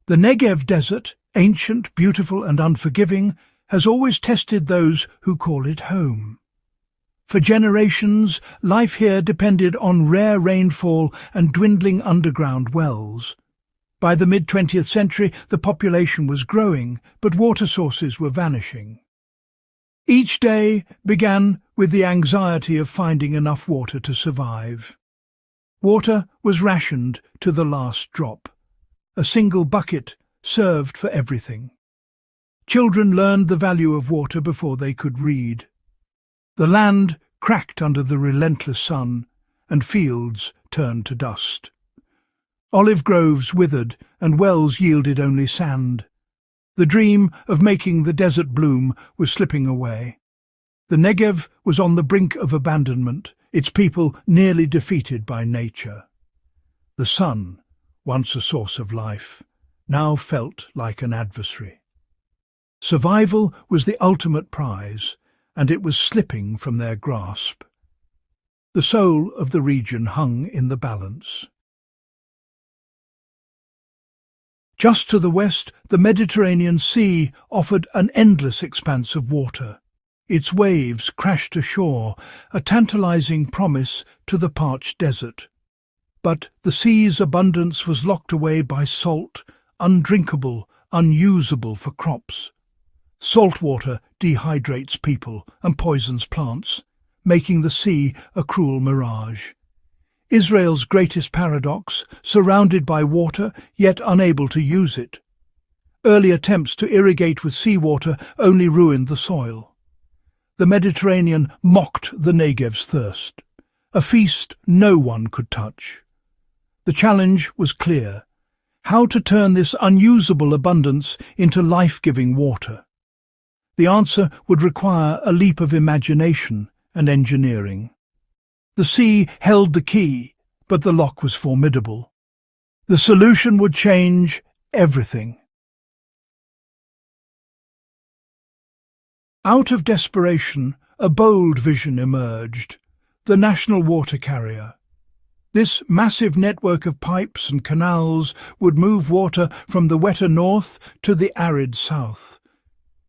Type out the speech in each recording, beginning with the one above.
The Negev Desert, ancient, beautiful and unforgiving, has always tested those who call it home. For generations, life here depended on rare rainfall and dwindling underground wells. By the mid-20th century, the population was growing, but water sources were vanishing. Each day began with the anxiety of finding enough water to survive. Water was rationed to the last drop. A single bucket served for everything. Children learned the value of water before they could read. The land cracked under the relentless sun, and fields turned to dust. Olive groves withered, and wells yielded only sand. The dream of making the desert bloom was slipping away. The Negev was on the brink of abandonment, its people nearly defeated by nature. The sun, once a source of life, now felt like an adversary. Survival was the ultimate prize, and it was slipping from their grasp. The soul of the region hung in the balance. Just to the west, the Mediterranean Sea offered an endless expanse of water. Its waves crashed ashore, a tantalizing promise to the parched desert. But the sea's abundance was locked away by salt, undrinkable, unusable for crops. Salt water dehydrates people and poisons plants, making the sea a cruel mirage. Israel's greatest paradox, surrounded by water, yet unable to use it. Early attempts to irrigate with seawater only ruined the soil. The Mediterranean mocked the Negev's thirst, a feast no one could touch. The challenge was clear: how to turn this unusable abundance into life-giving water. The answer would require a leap of imagination and engineering. The sea held the key, but the lock was formidable. The solution would change everything. Out of desperation, a bold vision emerged: the national water carrier. This massive network of pipes and canals would move water from the wetter north to the arid south.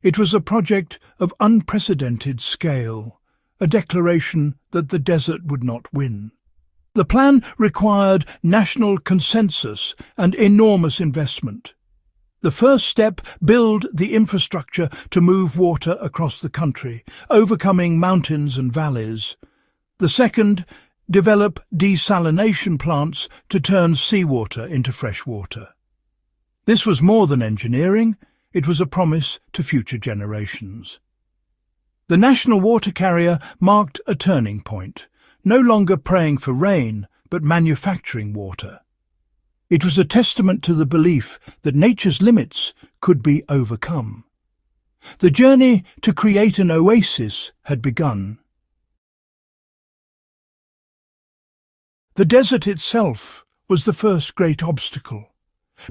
It was a project of unprecedented scale, a declaration that the desert would not win. The plan required national consensus and enormous investment. The first step: build the infrastructure to move water across the country, overcoming mountains and valleys. The second: develop desalination plants to turn seawater into fresh water. This was more than engineering, it was a promise to future generations. The national water carrier marked a turning point, no longer praying for rain, but manufacturing water. It was a testament to the belief that nature's limits could be overcome. The journey to create an oasis had begun. The desert itself was the first great obstacle.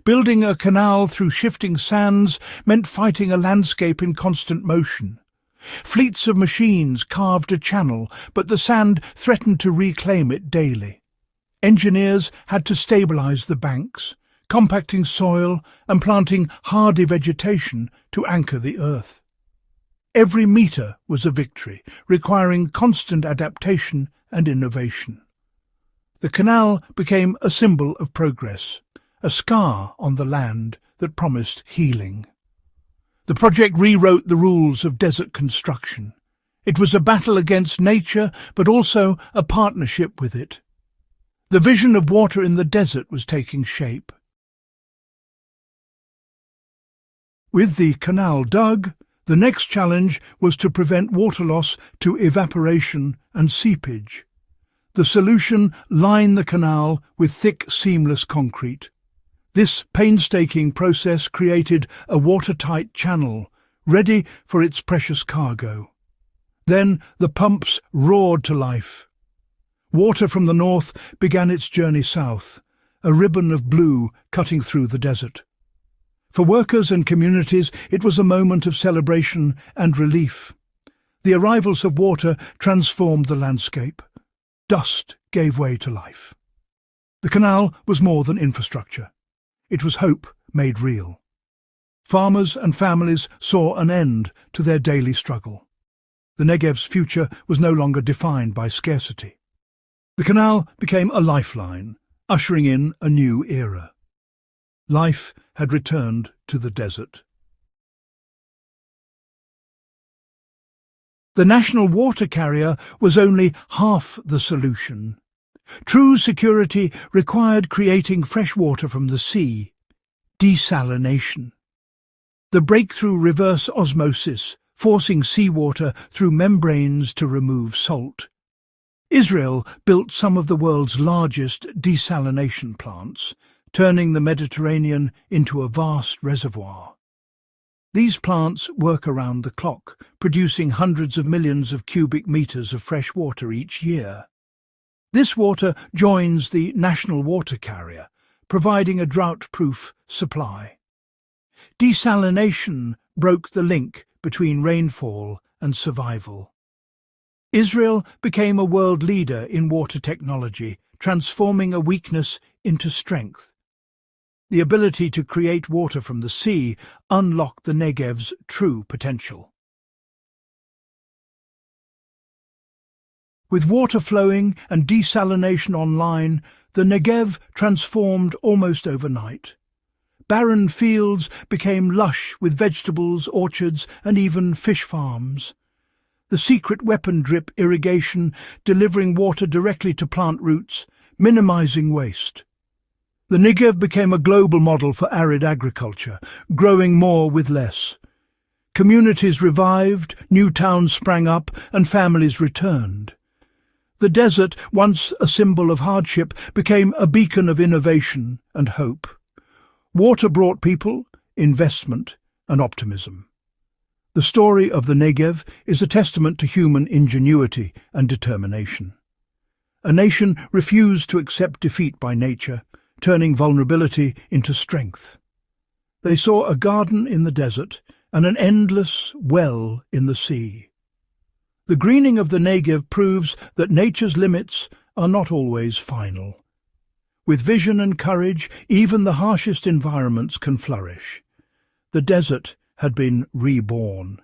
Building a canal through shifting sands meant fighting a landscape in constant motion. Fleets of machines carved a channel, but the sand threatened to reclaim it daily. Engineers had to stabilize the banks, compacting soil and planting hardy vegetation to anchor the earth. Every metre was a victory, requiring constant adaptation and innovation. The canal became a symbol of progress, a scar on the land that promised healing. The project rewrote the rules of desert construction. It was a battle against nature, but also a partnership with it. The vision of water in the desert was taking shape. With the canal dug, the next challenge was to prevent water loss to evaporation and seepage. The solution: line the canal with thick, seamless concrete. This painstaking process created a watertight channel, ready for its precious cargo. Then the pumps roared to life. Water from the north began its journey south, a ribbon of blue cutting through the desert. For workers and communities, it was a moment of celebration and relief. The arrivals of water transformed the landscape. Dust gave way to life. The canal was more than infrastructure. It was hope made real. Farmers and families saw an end to their daily struggle. The Negev's future was no longer defined by scarcity. The canal became a lifeline, ushering in a new era. Life had returned to the desert. The national water carrier was only half the solution. True security required creating fresh water from the sea, desalination. The breakthrough reverse osmosis, forcing seawater through membranes to remove salt. Israel built some of the world's largest desalination plants, turning the Mediterranean into a vast reservoir. These plants work around the clock, producing hundreds of millions of cubic meters of fresh water each year. This water joins the national water carrier, providing a drought-proof supply. Desalination broke the link between rainfall and survival. Israel became a world leader in water technology, transforming a weakness into strength. The ability to create water from the sea unlocked the Negev's true potential. With water flowing and desalination online, the Negev transformed almost overnight. Barren fields became lush with vegetables, orchards, and even fish farms. The secret weapon drip irrigation, delivering water directly to plant roots, minimizing waste. The Negev became a global model for arid agriculture, growing more with less. Communities revived, new towns sprang up, and families returned. The desert, once a symbol of hardship, became a beacon of innovation and hope. Water brought people, investment, and optimism. The story of the Negev is a testament to human ingenuity and determination. A nation refused to accept defeat by nature, turning vulnerability into strength. They saw a garden in the desert and an endless well in the sea. The greening of the Negev proves that nature's limits are not always final. With vision and courage, even the harshest environments can flourish. The desert had been reborn.